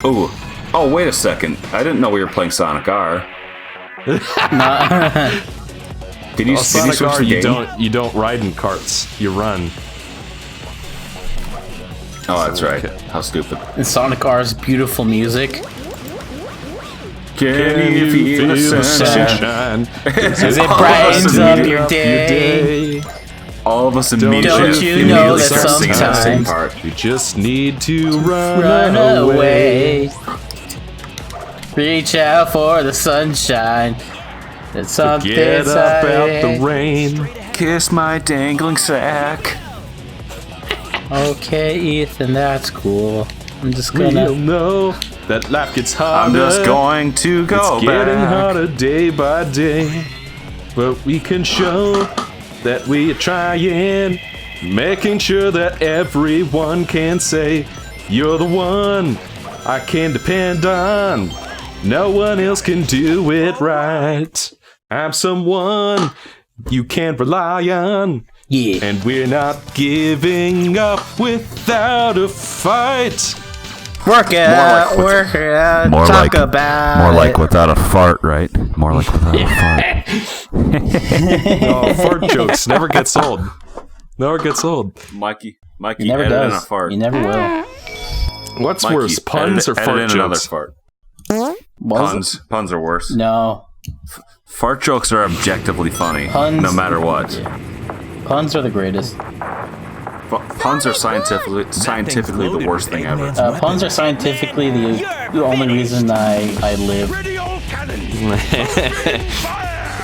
Oh, wait a second. I didn't know we were playing Sonic R. Did you Sonic switch R, the game? you don't ride in carts, you run. Oh, that's right. How stupid. And Sonic R's beautiful music. Can you feel the sunshine? As it brightens up your day. All of us immediately, Don't you know that start singing that same sometimes part. You just need to run away. Reach out for the sunshine. It's something Get up out the rain. Kiss my dangling sack. Okay, Ethan, that's cool. I'm just We'll gonna. know that life gets harder. I'm just going to go It's getting back. harder day by day. But we can show that we are trying. Making sure that everyone can say, you're the one I can depend on. No one else can do it right. I'm someone you can rely on. Yeah. And we're not giving up without a fight. Work it out, work it out, talk about More like it. without a fart, right? More like without a fart. Oh, fart jokes never gets old. Never gets old. Mikey, He never edit in a does. fart. He never will. What's Mikey, worse, puns or edit fart in another jokes? fart. Was it? Puns are worse. No. Fart jokes are objectively funny, Puns- no matter what. Puns are the greatest. Puns are scientifically the worst thing ever. Puns are scientifically the only reason I live.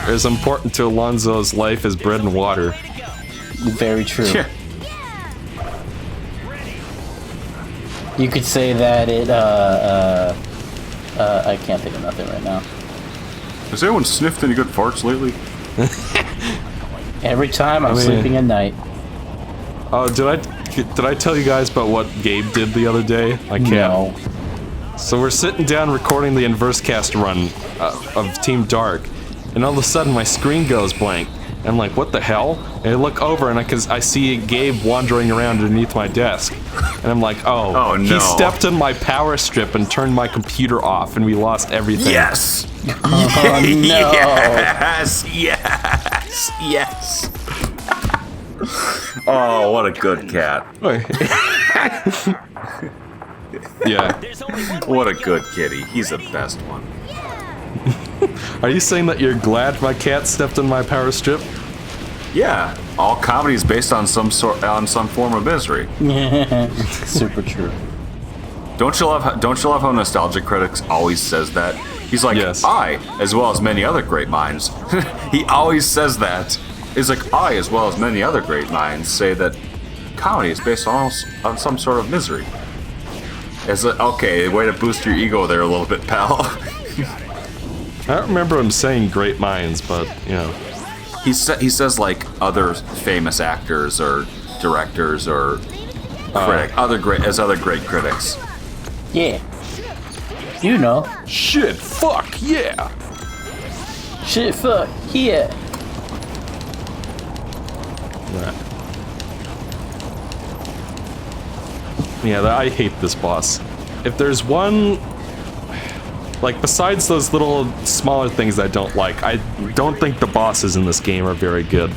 As important to Alonzo's life as bread and water. Very true. Yeah. You could say that it, I can't think of nothing right now. Has anyone sniffed any good farts lately? Every time I'm mean- sleeping at night. Oh, did I tell you guys about what Gabe did the other day? I can't. No. So we're sitting down recording the inverse cast run of Team Dark, and all of a sudden my screen goes blank. I'm like, what the hell? And I look over and I see Gabe wandering around underneath my desk. And I'm like, Oh, no. He stepped on my power strip and turned my computer off and we lost everything. Yes! Oh, no. Yes! Yes! Yes! Oh, what a good cat. Yeah. What a good kitty. He's the best one. Are you saying that you're glad my cat stepped on my power strip? Yeah, all comedy is based on some form of misery. Super true. Don't you love how Nostalgia Critics always says that? He's like, Yes. I, as well as many other great minds. He always says that. He's like, I, as well as many other great minds, say that comedy is based on some sort of misery. Okay, way to boost your ego there a little bit, pal. I don't remember him saying great minds, but, you know. He says like other famous actors or directors or other great critics. Yeah. You know. Shit, fuck, yeah! Shit, fuck, yeah. Yeah, I hate this boss. If there's one... Like, besides those little smaller things I don't like, I don't think the bosses in this game are very good.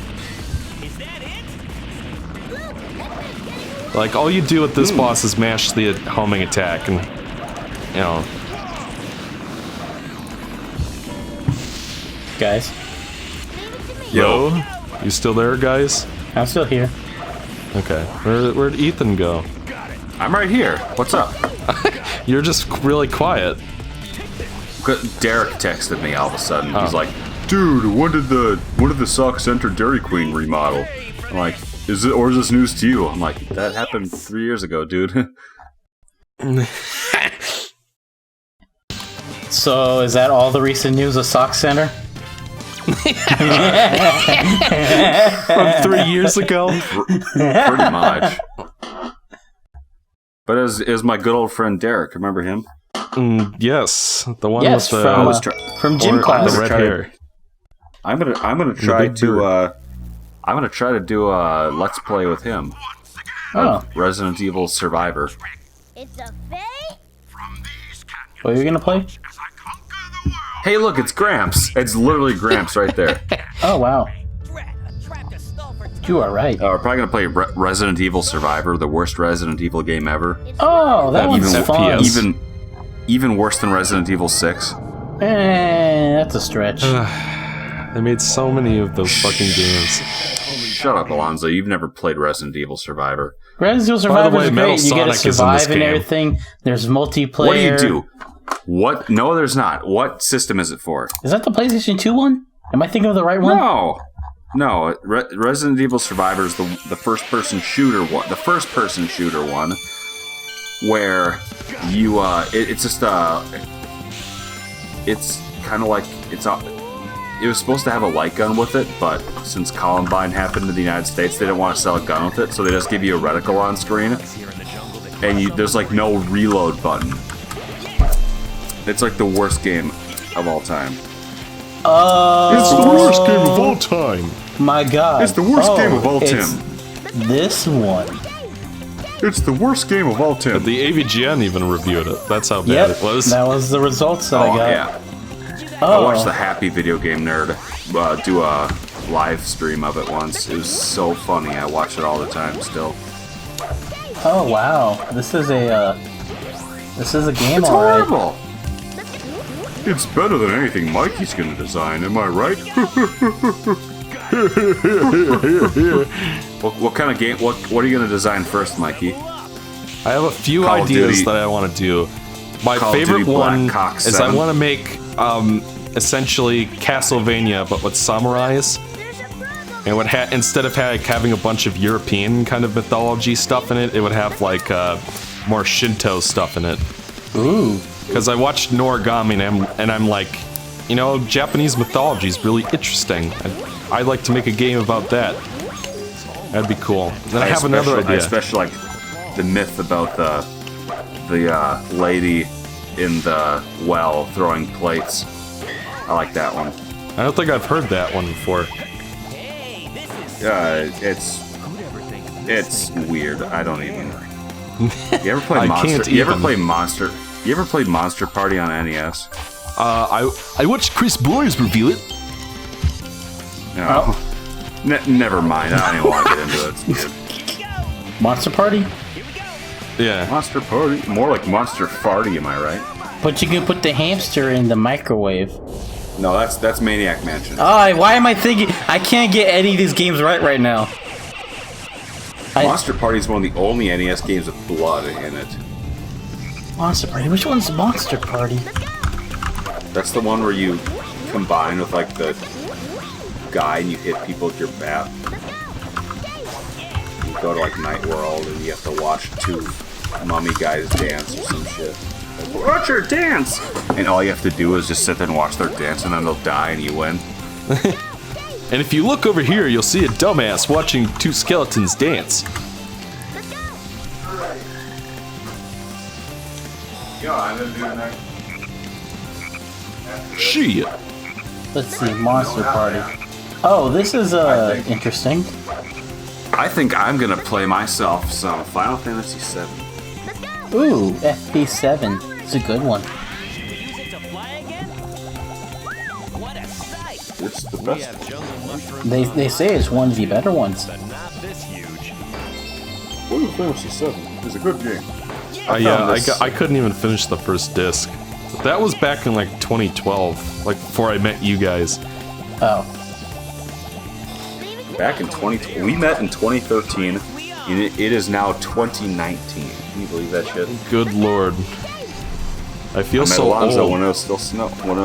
Like, all you do with this boss is mash the homing attack, and, you know... Guys, Yo? You still there, guys? I'm still here. Okay. Where'd Ethan go? I'm right here. What's up? You're just really quiet. Derek texted me all of a sudden. He's like, "Dude, when did the Sock Center Dairy Queen remodel?" I'm like, "Is this news to you?" I'm like, "That happened 3 years ago, dude." So, is that all the recent news of Sock Center? From 3 years ago? Pretty much. But as my good old friend Derek, remember him? Yes, the one Yes, with the from gym the class. red hair. I'm gonna try big to beard. I'm gonna try to do a let's play with him. Oh. Resident Evil Survivor. It's a fake What are you gonna play? Hey, look, it's Gramps. It's literally Gramps right there. Oh wow. You are right. We're probably gonna play Resident Evil Survivor, the worst Resident Evil game ever. Oh, that one's even fun. FPS. Even worse than Resident Evil 6. That's a stretch. They made so many of those fucking games. Shut up, Alonzo. You've never played Resident Evil Survivor. Resident Evil Survivor is Metal great. You get to Sonic is in this survive and game. everything. There's multiplayer. What do you do? What? No, there's not. What system is it for? Is that the PlayStation 2 one? Am I thinking of the right one? No. Resident Evil Survivor is the first-person shooter one. The first-person shooter one, where you it's just it's kind of like it was supposed to have a light gun with it, but since Columbine happened in the United States, they didn't want to sell a gun with it, so they just give you a reticle on screen, and there's like no reload button. It's like the worst game of all time. It's the worst game of all time. My God. It's the worst game of all time. This one. It's the worst game of all time. The AVGN even reviewed it. That's how bad it was. That was the results that I got. Yeah. Oh. I watched the Happy Video Game Nerd do a live stream of it once. It was so funny. I watch it all the time still. Oh wow. This is a game, It's alright. horrible. It's better than anything Mikey's gonna design, am I right? What kind of game? What are you gonna design first, Mikey? I have a few Call of ideas Duty. that I want to do. My Call of favorite Duty Black one Cock is 7. I want to make essentially Castlevania, but with samurais. And would instead of having a bunch of European kind of mythology stuff in it, it would have like more Shinto stuff in it. Ooh. Because I watched Noragami and I'm like, you know, Japanese mythology is really interesting. I'd like to make a game about that. That'd be cool. Then I have another idea. I especially like the myth about the lady in the well throwing plates. I like that one. I don't think I've heard that one before. It's weird. I don't even. You ever play I Monster? can't You ever even. play Monster? You ever played Monster Party on NES? I watched Chris Boyers review it. No. Never mind. I don't even want to get into it. It's weird. Monster Party? Yeah. Monster Party, more like Monster Farty. Am I right? But you can put the hamster in the microwave. No, that's Maniac Mansion. Oh, why am I thinking? I can't get any of these games right now. Monster Party is one of the only NES games with blood in it. Monster Party? Which one's Monster Party? That's the one where you combine with like the guy and you hit people with your bat. You go to like Night World and you have to watch two mummy guys dance or some shit. Like, watch her dance! And all you have to do is just sit there and watch their dance and then they'll die and you win. And if you look over here, you'll see a dumbass watching two skeletons dance. Yeah, I'm gonna do it next. Shit. Let's see, Monster Party. Oh, this is interesting. I think I'm gonna play myself some Final Fantasy VII. Ooh, FP7. It's a good one. It's the best. They say it's one of the better ones. Final Fantasy VII is a good game. I couldn't even finish the first disc. That was back in like 2012, like before I met you guys. Oh. Back in 20, we met in 2013, and it is now 2019. Can you believe that shit? Good lord. I feel I met so Alonzo old. when it was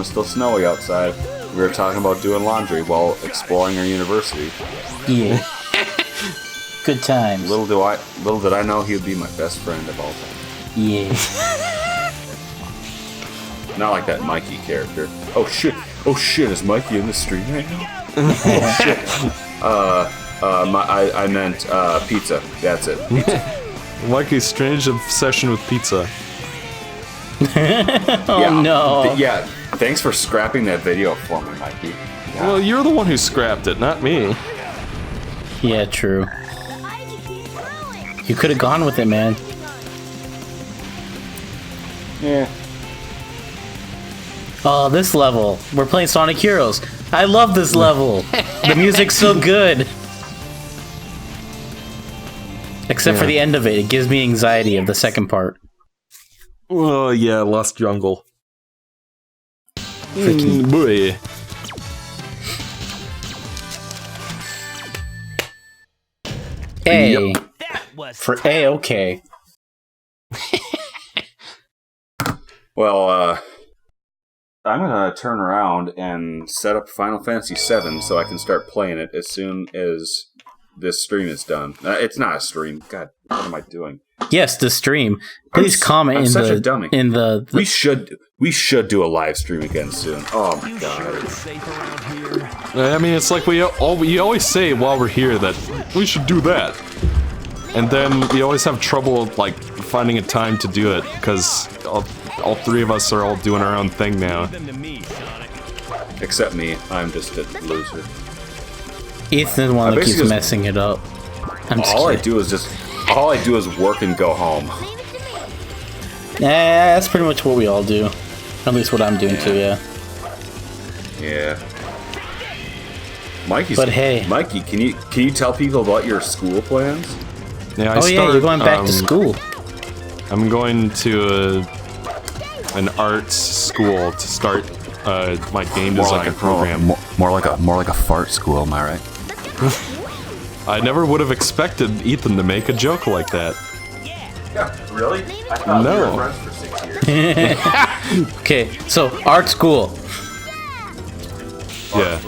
still snowy outside. We were talking about doing laundry while exploring our university. Yeah. Good times. Little did I know he would be my best friend of all time. Yeah. Not like that Mikey character. Oh shit! Is Mikey in the stream right now? Oh shit! I meant pizza. That's it. Pizza. Mikey's strange obsession with pizza. Oh no. Yeah. Thanks for scrapping that video for me, Mikey. Well, you're the one who scrapped it, not me. Yeah, true. You could have gone with it, man. Yeah. Oh, this level. We're playing Sonic Heroes. I love this level. The music's so good. Except for the end of it. It gives me anxiety of the second part. Oh, yeah, Lost Jungle. Boy. A. For A, okay. Well, I'm gonna turn around and set up Final Fantasy VII so I can start playing it as soon as this stream is done. It's not a stream. God, what am I doing? Yes, the stream. Please comment in such the a dummy. in the We should do a live stream again soon. Oh my god. I mean, it's like we always say while we're here that we should do that. And then we always have trouble, like, finding a time to do it, because all three of us are all doing our own thing now. Except me. I'm just a loser. Ethan's the one that keeps messing it up. All I do is work and go home. Yeah, that's pretty much what we all do. At least what I'm doing too, yeah. Yeah. Mikey, can you tell people about your school plans? Yeah, you're going back to school. I'm going to an arts school to start my game design program. More like a fart school, am I right? I never would have expected Ethan to make a joke like that. Yeah, really? I thought No. we were friends for 6 years. Okay, so art school. Yeah.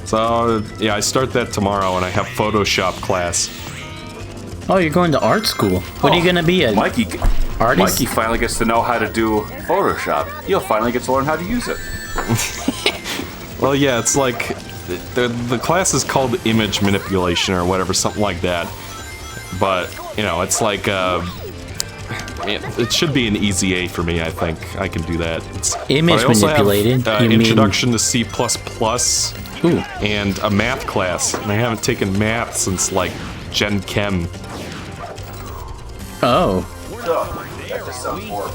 So, yeah, I start that tomorrow and I have Photoshop class. Oh, you're going to art school. What are you gonna be, a artist? Mikey finally gets to know how to do Photoshop. He'll finally get to learn how to use it. Well, yeah, it's like the class is called image manipulation or whatever, something like that. But you know, it's like it should be an easy A for me. I think I can do that. Image manipulated. Introduction to C++ Ooh. and a math class, and I haven't taken math since like Gen Chem. Oh. That just sounds horrible.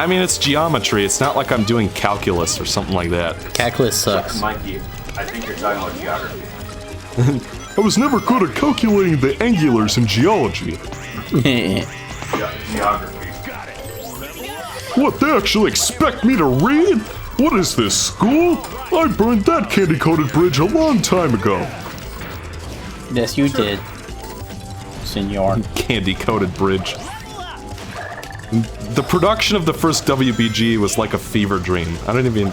I mean, it's geometry. It's not like I'm doing calculus or something like that. Calculus sucks. Mikey, I think you're talking about geography. I was never good at calculating the angulars in geology. Geography. What, they actually expect me to read? What is this, school? I burned that candy-coated bridge a long time ago. Yes, you did, senor. Candy-coated bridge. The production of the first WBG was like a fever dream. I don't even...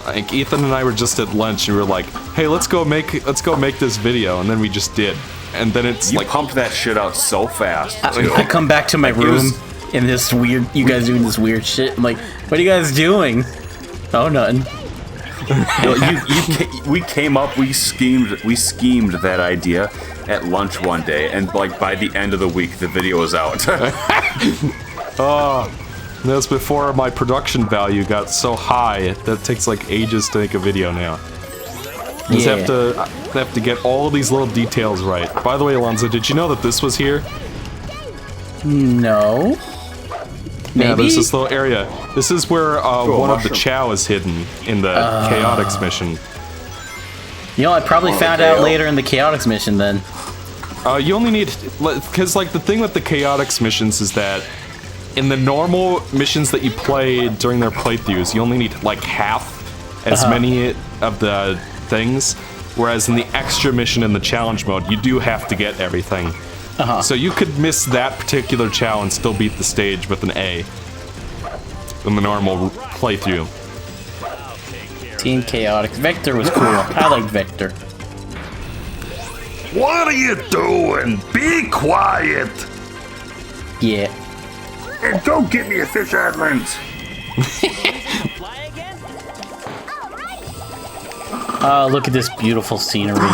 Like, Ethan and I were just at lunch and we were like, hey, let's go make this video, and then we just did. And then it's You like... pumped that shit out so fast, too. I come back to my room in this weird... You guys doing this weird shit. I'm like, what are you guys doing? Oh, nothing. We came up, we schemed that idea at lunch one day, and like by the end of the week, the video was out. Oh, that's before my production value got so high that it takes like ages to make a video now. I have to get all of these little details right. By the way, Alonzo, did you know that this was here? No. Maybe? Yeah, there's this little area. This is where one of the Chow is hidden in the Chaotix mission. You know, I probably found out later in the Chaotix mission then. You only need... Because, like, the thing with the Chaotix missions is that in the normal missions that you play during their playthroughs, you only need, like, half as many of the things. Whereas in the extra mission in the challenge mode, you do have to get everything. So you could miss that particular Chow and still beat the stage with an A in the normal playthrough. Team Chaotix. Vector was cool. I liked Vector. What are you doing? Be quiet! Yeah. And don't get me a fish Adlands. Oh, look at this beautiful scenery.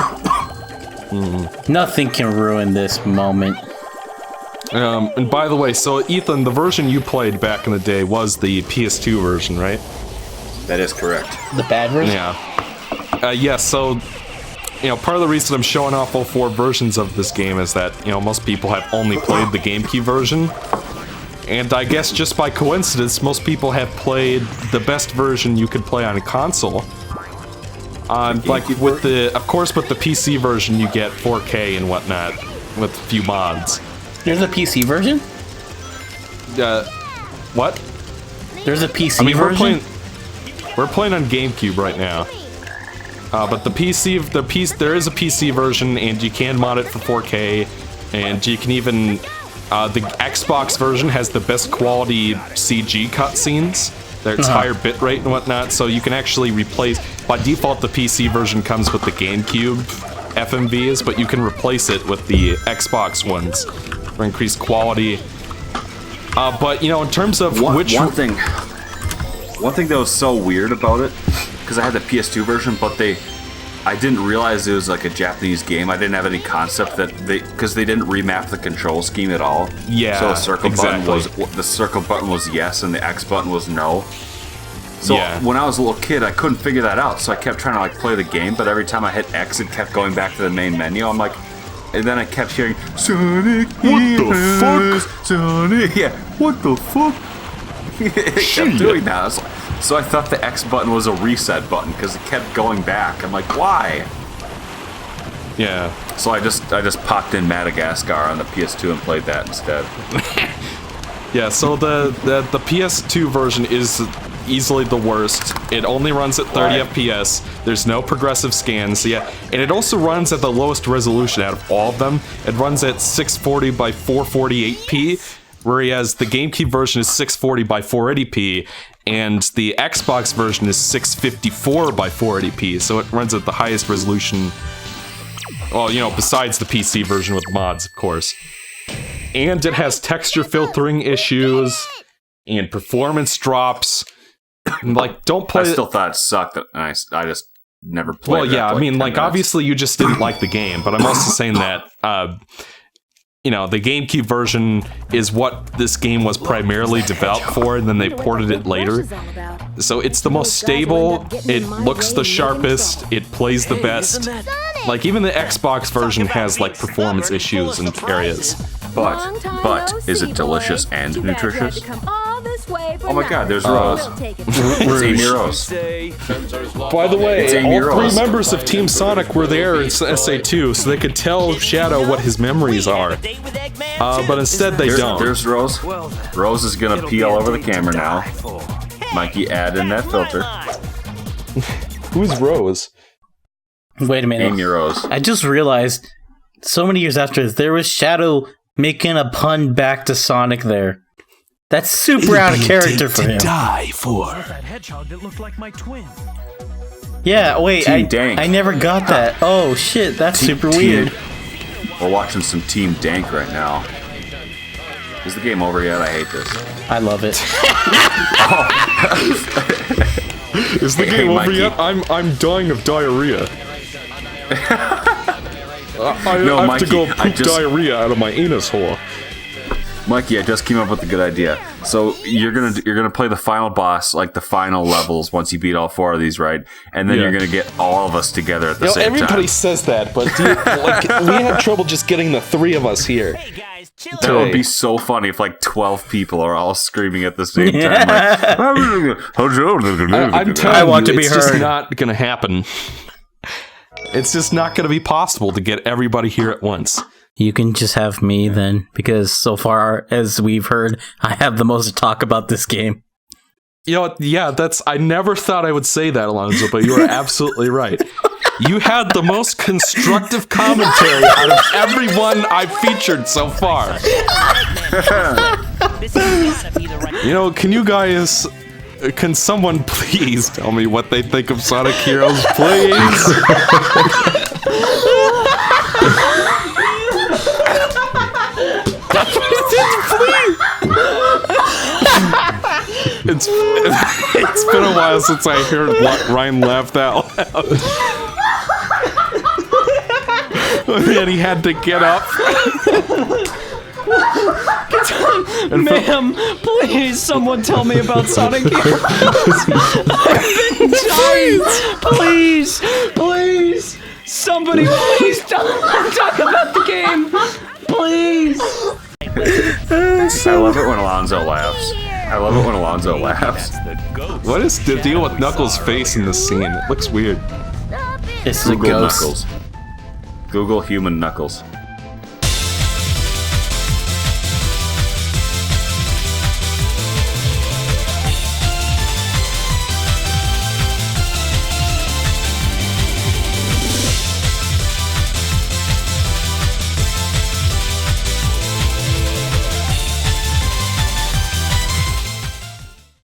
Nothing can ruin this moment. And by the way, so Ethan, the version you played back in the day was the PS2 version, right? That is correct. The bad version? Yeah. Yeah, so, you know, part of the reason I'm showing off all 4 versions of this game is that, you know, most people have only played the GameCube version. And I guess just by coincidence, most people have played the best version you could play on a console. Like with the, of course, with the PC version, you get 4K and whatnot with a few mods. There's a PC version? What? There's a PC version? We're playing on GameCube right now. But there is a PC version, and you can mod it for 4K, and you can even, the Xbox version has the best quality CG cutscenes. There's higher bitrate and whatnot, so you can actually replace, by default the PC version comes with the GameCube FMVs, but you can replace it with the Xbox ones for increased quality. But, you know, in terms of one thing that was so weird about it, because I had the PS2 version, but I didn't realize it was like a Japanese game. I didn't have any concept that because they didn't remap the control scheme at all. Yeah, so the circle button was yes, and the X button was no. So when I was a little kid, I couldn't figure that out. So I kept trying to like play the game, but every time I hit X, it kept going back to the main menu. I'm like, and then I kept hearing Sonic. What the fuck? Sonic. Yeah. What the fuck? It kept doing that. So I thought the X button was a reset button because it kept going back. I'm like, why? Yeah. So I just popped in Madagascar on the PS2 and played that instead. Yeah. So the PS2 version is easily the worst. It only runs at 30 FPS. There's no progressive scans. Yeah, and it also runs at the lowest resolution out of all of them. It runs at 640 by 448p. Whereas the GameCube version is 640 by 480p, and the Xbox version is 654 by 480p, so it runs at the highest resolution. Well, you know, besides the PC version with mods, of course. And it has texture filtering issues, and performance drops. Like, don't play. I still thought it sucked, and I just never played it. Well, yeah, I mean, like, obviously you just didn't like the game, but I'm also saying that, you know, the GameCube version is what this game was primarily developed for, and then they ported it later. So it's the most stable, it looks the sharpest, it plays the best. Like, even the Xbox version has, like, performance issues in areas. But, is it delicious and nutritious? Oh my god, there's Rose. It's Amy Rose. By the way, all Rose. 3 members of Team Sonic were there in SA2, so they could tell Shadow what his memories are. But instead they don't. There's Rose. Rose is gonna pee all over the camera now. Mikey, add in that filter. Who's Rose? Wait a minute. Amy Rose. I just realized, so many years after this, there was Shadow making a pun back to Sonic there. That's super out of character for him. Die for. That hedgehog that looked like my twin. Yeah, wait, I never got that. Oh shit, that's super weird. We're watching some Team Dank right now. Is the game over yet? I hate this. I love it. Is the game over yet? I'm dying of diarrhea. I have to go poop diarrhea out of my anus hole. Mikey, I just came up with a good idea. So you're gonna play the final boss, like the final levels, once you beat all 4 of these, right? And then you're gonna get all of us together at the same time. Everybody says that, but we had trouble just getting the 3 of us here. That would be so funny if like 12 people are all screaming at the same time. Like, I'm telling you, it's just not gonna happen. It's just not gonna be possible to get everybody here at once. You can just have me then, because so far as we've heard, I have the most to talk about this game. You know, yeah, I never thought I would say that, Alonzo, but you are absolutely right. You had the most constructive commentary out of everyone I've featured so far. You know, can someone please tell me what they think of Sonic Heroes, please? It's been a while since I heard Ryan laugh out loud. And he had to get up. Ma'am, please, someone tell me about Sonic Heroes. I've been dying. Please, somebody, please talk about the game. Please. I love it when Alonzo laughs. I love it when Alonzo laughs. What is the deal with Knuckles' face in this scene? It looks weird. It's a Google ghost. Knuckles. Google human Knuckles.